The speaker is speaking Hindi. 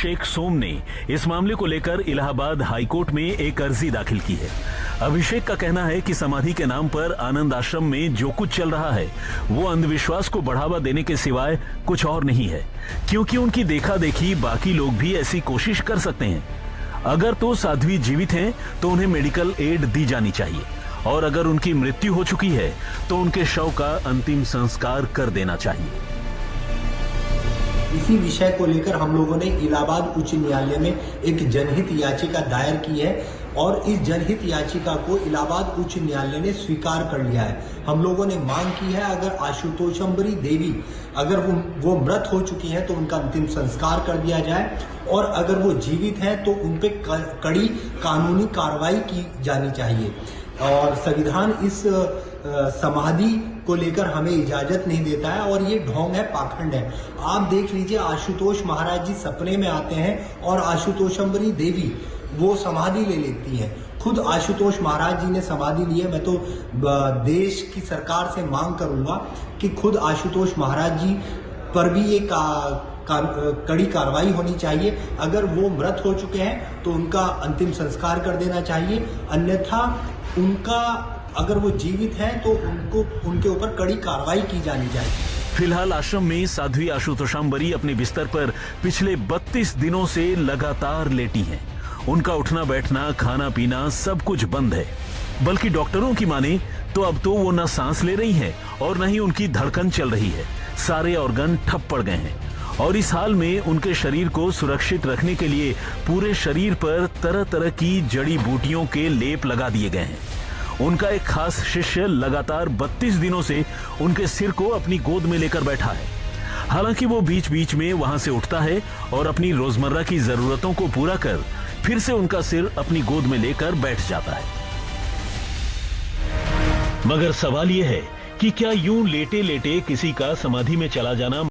शेख सोम ने इस मामले को लेकर इलाहाबाद हाईकोर्ट में एक अर्जी दाखिल की है। अभिषेक का कहना है कि समाधि के नाम पर आनंद आश्रम में जो कुछ चल रहा है वो अंधविश्वास को बढ़ावा देने के सिवाय कुछ और नहीं है, क्योंकि उनकी देखा देखी बाकी लोग भी ऐसी कोशिश कर सकते हैं। अगर तो साध्वी जीवित हैं तो उन्हें मेडिकल एड दी जानी चाहिए, और अगर उनकी मृत्यु हो चुकी है तो उनके शव का अंतिम संस्कार कर देना चाहिए। इसी विषय को लेकर हम लोगों ने इलाहाबाद उच्च न्यायालय में एक जनहित याचिका दायर की है और इस जनहित याचिका को इलाहाबाद उच्च न्यायालय ने स्वीकार कर लिया है। हम लोगों ने मांग की है अगर आशुतोषम्बरी देवी अगर वो मृत हो चुकी हैं तो उनका अंतिम संस्कार कर दिया जाए, और अगर वो जीवित हैं तो उन पे कड़ी कानूनी कार्रवाई की जानी चाहिए। और संविधान इस समाधि को लेकर हमें इजाजत नहीं देता है और ये ढोंग है, पाखंड है। आप देख लीजिए, आशुतोष महाराज जी सपने में आते हैं और आशुतोषम्बरी देवी वो समाधि ले लेती हैं। खुद आशुतोष महाराज जी ने समाधि ली है। मैं तो देश की सरकार से मांग करूंगा कि खुद आशुतोष महाराज जी पर भी ये कड़ी कार्रवाई होनी चाहिए। अगर वो मृत हो चुके हैं तो उनका अंतिम संस्कार कर देना चाहिए, अन्यथा उनका अगर वो जीवित हैं तो उनके ऊपर कड़ी कार्रवाई की जानी चाहिए। फिलहाल आश्रम में साध्वी आशुतोषाम्बरी अपने बिस्तर पर पिछले 32 दिनों से लगातार लेटी हैं। उनका उठना बैठना, खाना पीना सब कुछ बंद है। बल्कि डॉक्टरों की माने तो अब तो वो न सांस ले रही हैं और न ही उनकी धड़कन चल रही है। सारे ऑर्गन ठप पड़ गए हैं और इस हाल में उनके शरीर को सुरक्षित रखने के लिए पूरे शरीर पर तरह तरह की जड़ी बूटियों के लेप लगा दिए गए हैं। उनका एक खास शिष्य लगातार 32 दिनों से उनके सिर को अपनी गोद में लेकर बैठा है। हालांकि वो बीच बीच में वहां से उठता है और अपनी रोजमर्रा की जरूरतों को पूरा कर फिर से उनका सिर अपनी गोद में लेकर बैठ जाता है। मगर सवाल यह है कि क्या यूं लेटे लेटे किसी का समाधि में चला जाना